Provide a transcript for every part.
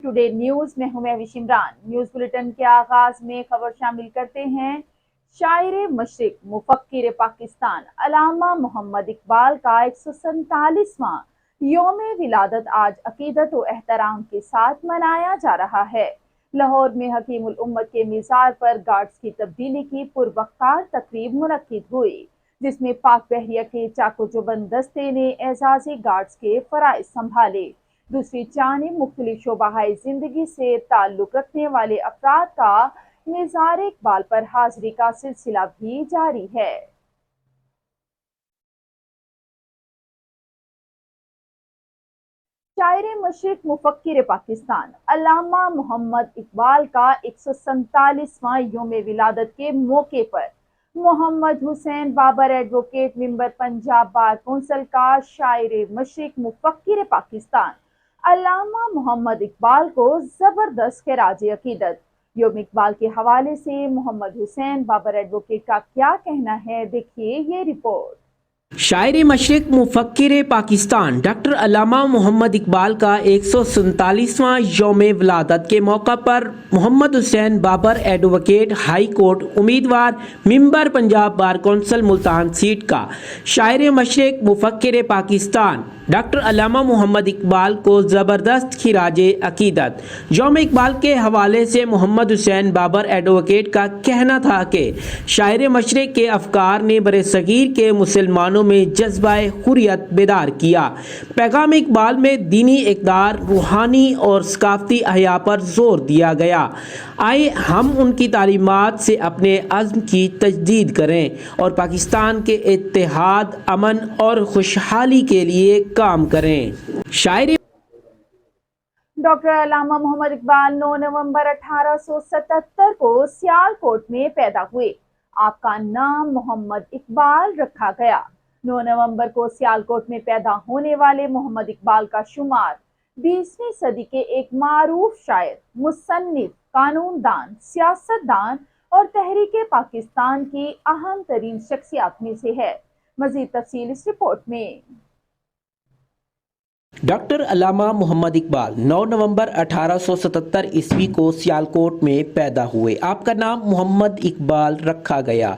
Today news में हूं मैं इमरान। न्यूज बुलेटिन के आगाज में खबर शामिल करते हैं। शायर मशरिक मुफक्किर पाकिस्तान अल्लामा मोहम्मद इकबाल का 147वां यौम विलादत आज अकीदत व एहतराम के साथ मनाया जा रहा है। लाहौर में हकीमुल उम्मत के मिज़ार पर गार्ड्स की तब्दीली की पुरवक़ार तकरीब मुनक्किद हुई, जिसमें पाक बहरिया के चाको चौबंद दस्ते ने एजाजी गार्ड्स के फराइज संभाले। दूसरी जानिब मुख्तलिफ शोबाहाए जिंदगी से ताल्लुक रखने वाले अफराद का मिज़ार इकबाल पर हाजिरी का सिलसिला भी जारी है। शायर मशरिक मुफक्किर पाकिस्तान अल्लामा मोहम्मद इकबाल का 147वां यौम विलादत के मौके पर Mohammad Hussain Babar advocate member Punjab bar council का शायर मशरिक मुफक्किर पाकिस्तान अल्लामा मोहम्मद इकबाल को जबरदस्त खिराज अकीदत। यौम इकबाल के हवाले से मोहम्मद हुसैन बाबर एडवोकेट का क्या कहना है, देखिए ये रिपोर्ट। शायर मशरिक मुफक्किर पाकिस्तान डॉक्टर अल्लामा मोहम्मद इकबाल का 147वां यौम विलादत के मौका पर Mohammad Hussain Babar advocate high court उम्मीदवार member Punjab bar council Multan seat का शायर मशरिक मुफक्किर पाकिस्तान डॉक्टर अल्लामा मोहम्मद इकबाल को ज़बरदस्त खिराज अकीदत। यौम इकबाल के हवाले से मोहम्मद हुसैन बाबर एडवोकेट का कहना था कि शायर मशरिक के अफकार ने बरे सगीर के मुसलमानों में जज्बा हुर्रियत बेदार किया। पैगाम इकबाल में दीनी इक़दार, रूहानी और सकाफ़ती अहया पर जोर दिया गया। आए हम उनकी तालीमात से अपने अज़्म की तजदीद करें और पाकिस्तान के इत्तेहाद, अमन और खुशहाली के लिए काम करें। शायर डॉक्टर अल्लामा मोहम्मद इकबाल 9 नवंबर 1877 को सियालकोट में पैदा हुए। आपका नाम मोहम्मद इकबाल रखा गया। 9 नवंबर को सियालकोट में पैदा होने वाले मोहम्मद इकबाल का शुमार 20वीं सदी के एक मारूफ शायर, मुसन्निफ, कानूनदान, सियासतदान और तहरीक पाकिस्तान की अहम तरीन शख्सियात में से है। मजीद तफसील इस रिपोर्ट में। डॉक्टर अल्लामा मोहम्मद इकबाल 9 नवंबर 1877 ईस्वी को सियालकोट में पैदा हुए। आपका नाम मोहम्मद इकबाल रखा गया।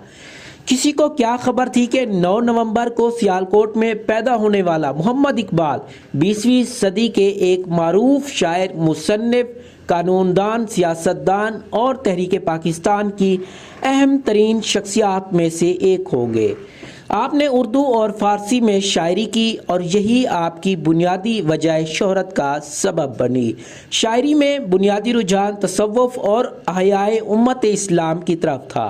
किसी को क्या खबर थी कि 9 नवंबर को सियालकोट में पैदा होने वाला मोहम्मद इकबाल 20वीं सदी के एक मारूफ शायर, मुसन्निफ, कानूनदान, सियासतदान और तहरीक पाकिस्तान की अहम तरीन शख्सियात में से एक होंगे। आपने उर्दू और फ़ारसी में शायरी की और यही आपकी बुनियादी वजह शोहरत का सबब बनी। शायरी में बुनियादी रुझान तसव्वुफ़ और अहयाए उम्मत इस्लाम की तरफ था।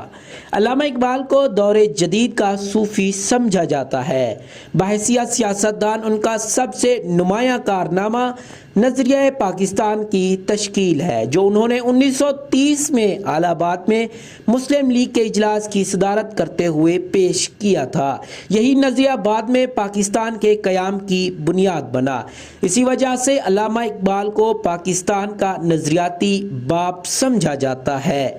अल्लामा इकबाल को दौरे जदीद का सूफ़ी समझा जाता है। बहैसियत सियासतदान उनका सबसे नुमायाँ कारनामा नज़रिया पाकिस्तान की तश्कील है, जो उन्होंने 1930 में इलाहाबाद में मुस्लिम लीग के इजलास की सदारत करते हुए पेश किया था। यही नज़रिया बाद में पाकिस्तान के क़याम की बुनियाद बना। इसी वजह से अल्लामा इकबाल को पाकिस्तान का नज़रियाती बाप समझा जाता है,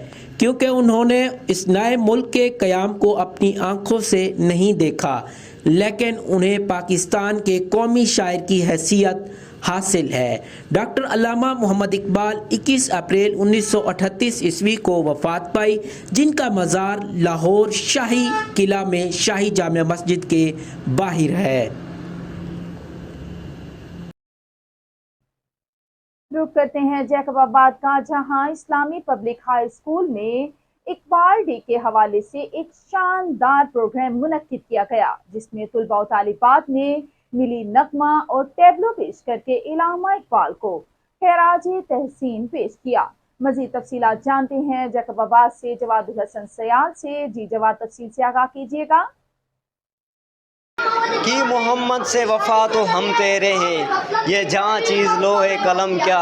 क्योंकि उन्होंने इस नए मुल्क के क़याम को अपनी आँखों से नहीं देखा, लेकिन उन्हें पाकिस्तान के कौमी शायर की हैसियत हासिल है। डॉक्टर अल्लामा मोहम्मद इकबाल 21 अप्रैल 1938 ईस्वी को वफ़ात पाई, जिनका मज़ार लाहौर शाही किला में शाही जामिया मस्जिद के बाहर है। रुक करते हैं जैकबाबाद का, जहां इस्लामी पब्लिक हाई स्कूल में इकबाल डे के हवाले से एक शानदार प्रोग्राम मुनक्किद किया गया, जिसमें तुलबा और तालिबात ने मिली नगमा और टैबलो पेश करके अल्लामा इकबाल को खैराज तहसीन पेश किया। मजीद तफसीलात जानते हैं जैकबाबाद से जवाद हसन सयाल से। जी जवाद, तफसील से आगाह कीजिएगा। कि मोहम्मद से वफा तो हम तेरे हैं, ये जहाँ चीज़ लो है कलम क्या,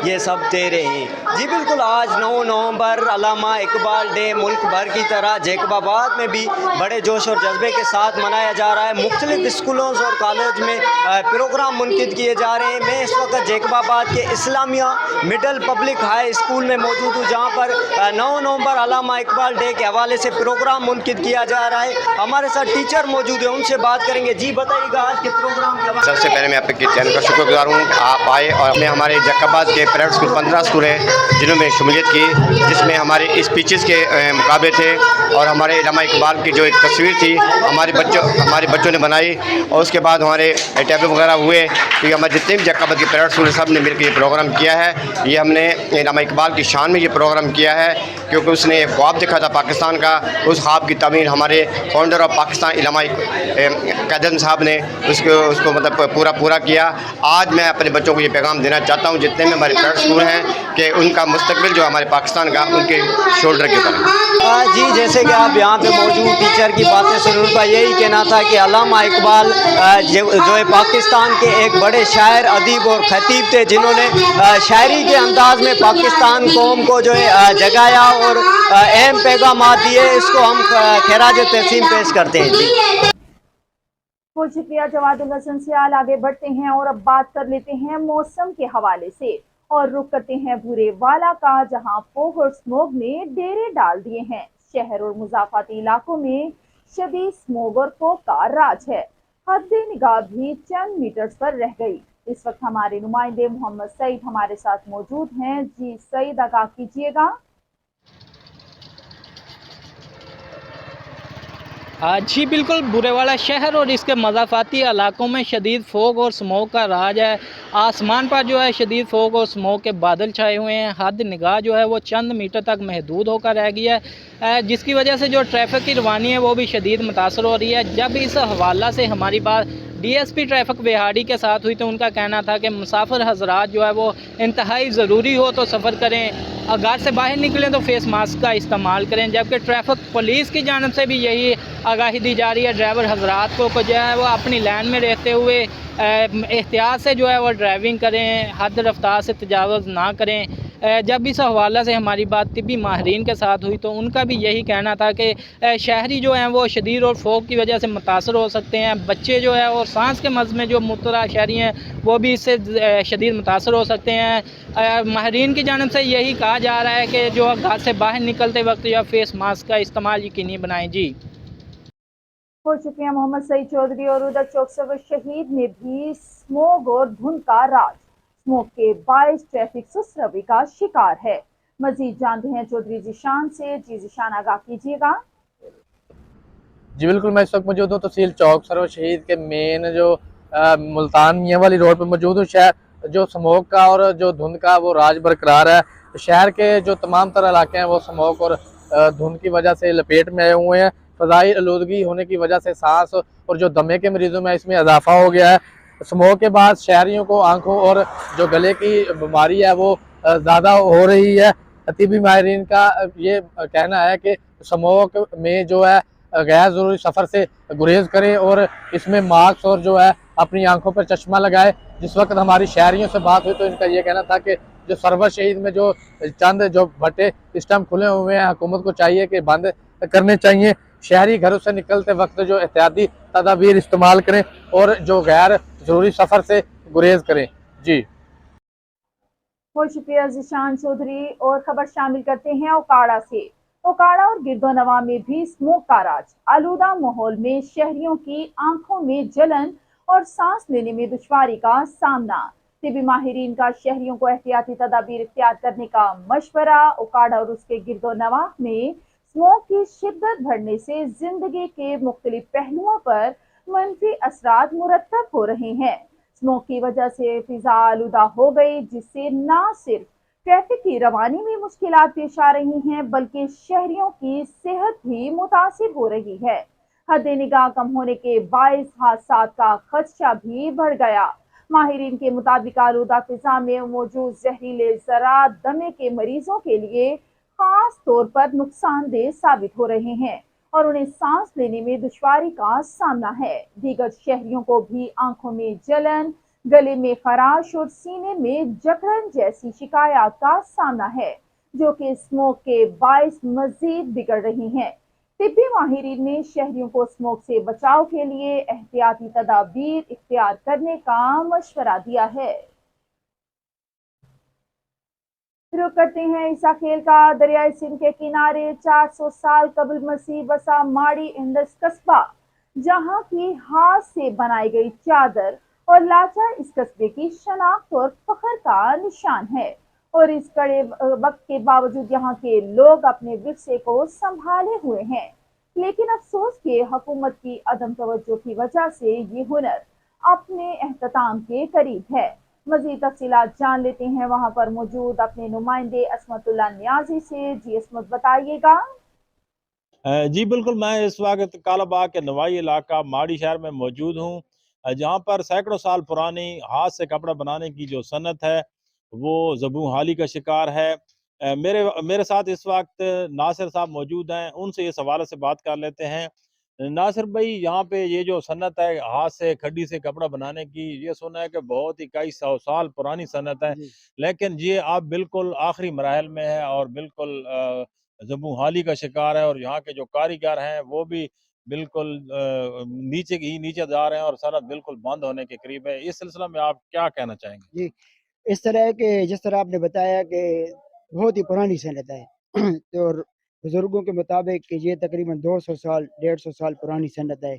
ये सब तेरे हैं। जी बिल्कुल, आज 9 नवंबर अल्लामा इकबाल डे मुल्क भर की तरह जैकबाबाद में भी बड़े जोश और जज्बे के साथ मनाया जा रहा है। मुख्तलिफ स्कूलों और कॉलेज में प्रोग्राम मुनक़िद किए जा रहे हैं। मैं इस वक्त जैकबाबाद के Islamia middle public high school में मौजूद हूँ, जहाँ पर 9 नवंबर अल्लामा इकबाल डे के हवाले से प्रोग्राम मुनक़िद किया जा रहा है। हमारे साथ टीचर मौजूद है, उनसे बात करेंगे। जी बताइएगा आज के प्रोग्राम के बारे सबसे पहले मैं आपके चैनल का शुक्रगुजार हूँ कि आप आए और हमने हमारे जक्काबाद के प्राइवेट स्कूल 15 स्कूल हैं जिन्होंने शमूलियत की, जिसमें हमारे स्पीचेस के मुकाबले थे और हमारे इल्लामा इकबाल की जो एक तस्वीर थी हमारे बच्चों ने बनाई, और उसके बाद हमारे टैबलेट वगैरह हुए। क्योंकि हमारे जितने भी जक्काबाद के प्राइवेट स्कूल सब ने मिलकर ये प्रोग्राम किया है। ये हमने इल्लामा इकबाल की शान में ये प्रोग्राम किया है, क्योंकि उसने एक ख्वाब देखा था पाकिस्तान का। उस ख्वाब की तामीर हमारे फाउंडर ऑफ पाकिस्तान इल्लामा कायद साहब ने उसको मतलब पूरा किया। आज मैं अपने बच्चों को ये पैगाम देना चाहता हूँ, जितने भी हमारे प्राइवेट स्कूल हैं, कि उनका मुस्तकबिल जो हमारे पाकिस्तान का उनके शोल्डर के ऊपर है। जी जैसे कि आप यहाँ पे मौजूद टीचर की बातें सुन, उनका यही कहना था कि अल्लामा इकबाल जो है पाकिस्तान के एक बड़े शायर, अदीब और खतीब थे, जिन्होंने शायरी के अंदाज में पाकिस्तान कौम को जो है जगाया और अहम पैगाम दिए। इसको हम खैराज तहसीन पेश करते हैं। जी बहुत शुक्रिया जवादुल हसन सियाल। आगे बढ़ते हैं और अब बात कर लेते हैं मौसम के हवाले से और रुक करते हैं भूरे वाला का, जहां फोग और स्मोग ने डेरे डाल दिए हैं। शहर और मुजाफाती इलाकों में शदीद स्मोग और फोग का राज है। हद निगाह भी चंद मीटर्स पर रह गई। इस वक्त हमारे नुमाइंदे मोहम्मद सईद हमारे साथ मौजूद हैं। जी सईद, आगाह कीजिएगा। जी बिल्कुल, बुरेवाला शहर और इसके मज़ाफ़ाती इलाकों में शदीद फ़ोग और स्मोक का राज है। आसमान पर जो है शदीद फ़ोग और स्मोक के बादल छाए हुए हैं। हद निगाह जो है वो चंद मीटर तक महदूद होकर रह गई है, जिसकी वजह से जो ट्रैफिक की रवानी है वो भी शदीद मुतासर हो रही है। जब इस हवाला से हमारी बात DSP ट्रैफिक बिहाड़ी के साथ हुई तो उनका कहना था कि मुसाफिर हजरात जो है वो इंतहाई ज़रूरी हो तो सफ़र करें, घर से बाहर निकलें तो फेस मास्क का इस्तेमाल करें। जबकि ट्रैफिक पुलिस की जानब से भी यही आगाही दी जा रही है ड्राइवर हजरात को जो है वो अपनी लाइन में रहते हुए एहतियात से जो है वो ड्राइविंग करें, हद रफ्तार से तजावज़ ना करें। जब इस हवाला से हमारी बात तिब्बी माहरीन के साथ हुई तो उनका भी यही कहना था कि शहरी जो हैं वो शदीद और फोग की वजह से मुतासर हो सकते हैं। बच्चे जो है और सांस के मज़ में जो मुब्तला शहरी हैं वो भी इससे शदीद मुतासर हो सकते हैं। माहरीन की जानब से यही कहा जा रहा है कि जो घर से बाहर निकलते वक्त या फेस मास्क का इस्तेमाल यकीनी बनाएं। जी बहुत शुक्रिया मोहम्मद सईद चौधरी। और उधर चौकसर शहीद में भी स्मोग और धुंध का राज। स्मोक के बायस ट्रैफिक सुस्त रवि का शिकार है। मजीद जानते हैं चौधरी जीशान से। जी जीशान, आगाह कीजिएगा। जी बिल्कुल, मैं इस वक्त मौजूद हूँ तहसील चौक सरोवर शहीद के मेन जो मुल्तान मियाँ वाली रोड पर मौजूद हूँ। शहर जो स्मोक का और जो धुंध का वो राज बरकरार है। शहर के जो तमाम तरह इलाके हैं वो स्मोक और धुंध की वजह से लपेट में आए हुए हैं। फ़ज़ाई आलूदगी होने की वजह से सांस और जो दमे के मरीजों में इसमें इजाफा हो गया है। स्मोक के बाद शहरियों को आंखों और जो गले की बीमारी है वो ज़्यादा हो रही है। तिब्बी माहिरीन का ये कहना है कि स्मोक में जो है गैर ज़रूरी सफ़र से गुरेज करें और इसमें मास्क और जो है अपनी आंखों पर चश्मा लगाए। जिस वक्त हमारी शहरियों से बात हुई तो इनका ये कहना था कि जो सरवर शहीद में जो चंद जो भट्टे इस टाइम खुले हुए हैं, हुकूमत को चाहिए कि बंद करने चाहिए। शहरी घरों से निकलते वक्त जो एहतियाती तदाबीर इस्तेमाल करें और जो गैर ज़रूरी सफ़र से गुरेज करें। जी बहुत शुक्रिया जिशान चौधरी। और खबर शामिल करते हैं ओकाड़ा से। ओकाड़ा और गिरदोनवा में भी स्मोक का राज। आलूदा माहौल में शहरियों की आंखों में जलन और सांस लेने में दुश्वारी का सामना। तिब्बी माहिरीन का शहरियों को एहतियाती तदाबीर इख्तियार करने का मशवरा। ओकाड़ा और उसके गिरदोनवा में स्मोक की शिद्दत बढ़ने से जिंदगी के मुख्तलिफ पहलुओं पर मनफी असरात मुरतब हो रहे हैं। स्मोक की वजह से फिजा आलूदा हो गई, जिससे न सिर्फ ट्रैफिक की रवानी में मुश्किलात पेश आ रही हैं बल्कि शहरियों की सेहत भी मुतासिर हो रही है। हद निगाह कम होने के बाइस हादसा का खदशा भी बढ़ गया। माहिरीन के मुताबिक आलूदा फिजा में मौजूद जहरीले ज़रात दमे के मरीजों के लिए खास तौर पर नुकसानदेह साबित हो रहे हैं और उन्हें सांस लेने में दुश्वारी का सामना है। दीगर शहरियों को भी आंखों में जलन, गले में खराश और सीने में जकड़न जैसी शिकायत का सामना है, जो कि स्मोक के बायस मजीद बिगड़ रही हैं। तिब्बी माहिरीन ने शहरियों को स्मोक से बचाव के लिए एहतियाती तदाबीर इख्तियार करने का मशवरा दिया है। रुक करते हैं ईसा खेल का। दरियाई सिंध के किनारे 400 साल कबल मसीह बसा माड़ी इंडस कस्बा जहां की हाथ से बनाई गई चादर और लाचा इस कस्बे की शनाख्त और फख्र का निशान है। और इस कड़े वक्त के बावजूद यहाँ के लोग अपने विरसे को संभाले हुए हैं, लेकिन अफसोस के हुकूमत की अदम तवज्जो की वजह से ये हुनर अपने एहतताम के करीब है। मजीद तफसीलात जान लेते हैं वहां पर मौजूद अपने नुमाइंदे असमतुल्लाह नियाजी से। जी असमत, बताइएगा। जी बिल्कुल, मैं इस वक्त कालाबाग के नवाई इलाका माड़ी शहर में मौजूद हूँ, जहाँ पर सैकड़ों साल पुरानी हाथ से कपड़ा बनाने की जो सनत है वो ज़बूं हाली का शिकार है। मेरे मेरे साथ इस वक्त नासिर साहब मौजूद हैं, उनसे इस हवाले से बात कर लेते हैं। नासिर भाई, यहाँ पे ये जो सनत है हाथ से खड्डी से कपड़ा बनाने की, ये सुना है कि बहुत ही कई सौ साल पुरानी सनत है, लेकिन ये आप बिल्कुल आखिरी मराहल में है और बिल्कुल ज़बूं हाली का शिकार है, और यहाँ के जो कारीगर हैं वो भी बिल्कुल नीचे ही नीचे जा रहे हैं और सनत बिल्कुल बंद होने के करीब है। इस सिलसिले में आप क्या कहना चाहेंगे? जी, इस तरह है कि जिस तरह आपने बताया कि बहुत ही पुरानी सनत है तो बुज़ुर्गों के मुताबिक कि ये तकरीबन 200 साल 150 साल पुरानी सनत है।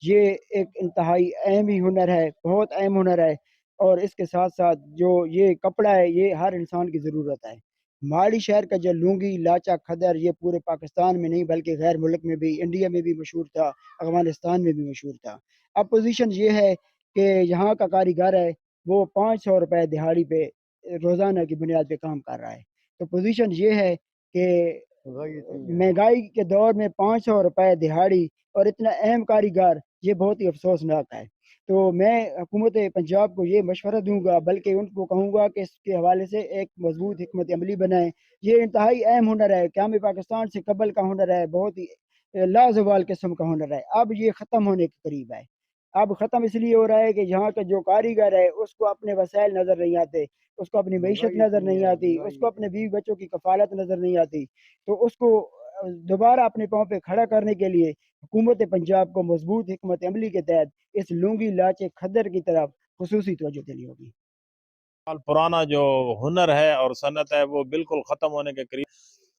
ये एक इंतहाई अहम ही हुनर है, बहुत अहम हुनर है। और इसके साथ साथ जो ये कपड़ा है ये हर इंसान की ज़रूरत है। माड़ी शहर का जो लुंगी, लाचा, खदर ये पूरे पाकिस्तान में नहीं बल्कि गैर मुल्क में भी, इंडिया में भी मशहूर था, अफ़गानिस्तान में भी मशहूर था। अब पोजीशन ये है कि यहाँ का कारीगर है वो 500 रुपए दिहाड़ी पे रोज़ाना की बुनियाद पे काम कर रहा है। तो पोजीशन ये है कि महंगाई के दौर में 500 रुपए दिहाड़ी और इतना अहम कारीगर, ये बहुत ही अफसोसनाक है। तो मैं हुकूमत पंजाब को ये मशवरा दूंगा, बल्कि उनको कहूँगा कि इसके हवाले से एक मजबूत हिकमत अमली बनाएं। ये इंतहाई अहम हुनर है, क़याम पाकिस्तान से कबल का हुनर है, बहुत ही लाजवाल किस्म का हुनर है। अब ये ख़त्म होने के करीब है। अब ख़त्म इसलिए हो रहा है कि यहाँ का जो कारीगर है उसको अपने वसाइल नज़र नहीं आते, उसको अपनी मईशत नज़र नहीं आती, उसको अपने बीवी बच्चों की कफ़ालत नज़र नहीं आती। तो उसको दोबारा अपने पाँव पे खड़ा करने के लिए हुकूमत पंजाब को मजबूत हिकमत अमली के तहत इस लुंगी, लाचे, खद्दर की तरफ खुसूसी तवज्जो देनी होगी। साल पुराना जो हुनर है और सनत है वो बिल्कुल ख़त्म होने के करीब,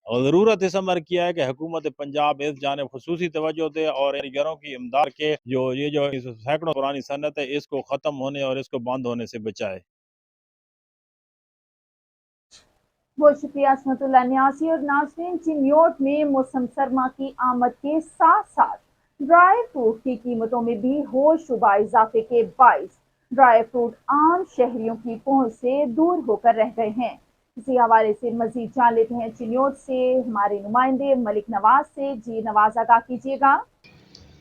और ज़रूरत इस अमर किया है कि हुकूमत पंजाब इस जानिब खुसूसी तवज्जो दे और कारीगरों की इमदाद के जो सैकड़ों पुरानी सनत है इसको ख़त्म होने और इसको बंद होने से बचाए। बहुत शुक्रिया असमतुल्लाह न्यासी। और नाज़रीन, चिन्योट में मौसम सरमा की आमद के साथ साथ ड्राई फ्रूट की कीमतों में भी होशरुबा इजाफे के बाइस ड्राई फ्रूट आम शहरियों की पहुंच से दूर होकर रह गए हैं। इसी हवाले से मजीद जान लेते हैं चिन्योट से हमारे नुमाइंदे मलिक नवाज से। जी नवाज, आगाह कीजिएगा।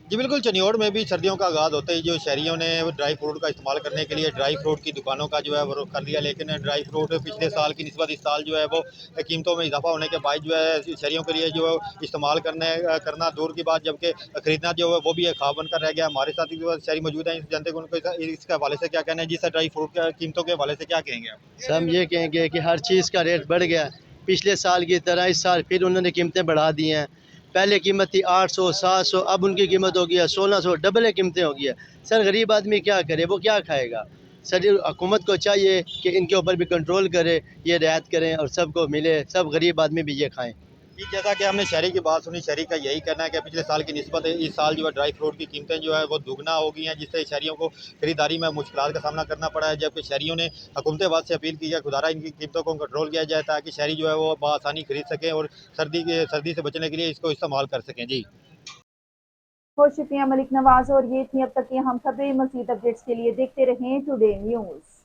जी बिल्कुल, चनियोड़ में भी सर्दियों का आगाज़ होते ही जो शहरियों ने ड्राई फ्रूट का इस्तेमाल करने के लिए ड्राई फ्रूट की दुकानों का जो है वो रुख कर लिया, लेकिन ड्राई फ्रूट पिछले साल की निस्बत इस साल जो है वो कीमतों में इजाफा होने के बाद जो है शहरियों के लिए जो इस्तेमाल करना दूर की बात, जबकि ख़रीदना जो है वो भी एक ख्वाब बनकर रह गया। हमारे साथ जो शहरी मौजूद हैं, इस जनता को उनको इसके हवाले से क्या कहना है? जी सर, ड्राई फ्रूट की कीमतों के हवाले से क्या कहेंगे आप? सर, हम ये कहेंगे कि हर चीज़ का रेट बढ़ गया। पिछले साल की तरह इस साल फिर उन्होंने कीमतें बढ़ा दी हैं। पहले कीमत थी 800 700, अब उनकी कीमत हो गई है 1600, डबल कीमतें हो गई है। सर, गरीब आदमी क्या करे, वो क्या खाएगा? सर, हुकूमत को चाहिए कि इनके ऊपर भी कंट्रोल करे, ये रियायत करें और सबको मिले, सब गरीब आदमी भी ये खाएं। जैसा कि हमने शहरी की बात सुनी, शहरी का यही कहना है कि पिछले साल की निस्बत इस साल जो है ड्राई फ्रूट की कीमतें जो है वो दुगना हो गई हैं, जिससे शहरियों को खरीदारी में मुश्किलात का सामना करना पड़ा है। जबकि शहरियों ने हुकूमत वक्त से अपील की है खुदारा इनकी कीमतों को कंट्रोल किया जाए ताकि शहरी जो है वो बआसानी खरीद सकें और सर्दी से बचने के लिए इसको इस्तेमाल कर सकें। जी बहुत शुक्रिया मलिक नवाज। और ये थी अब तक की हम खबरें। मज़ीद अपडेट्स के लिए देखते रहें टुडे न्यूज़।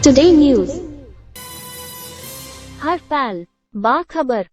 टुडे न्यूज़, हर पल बाखबर।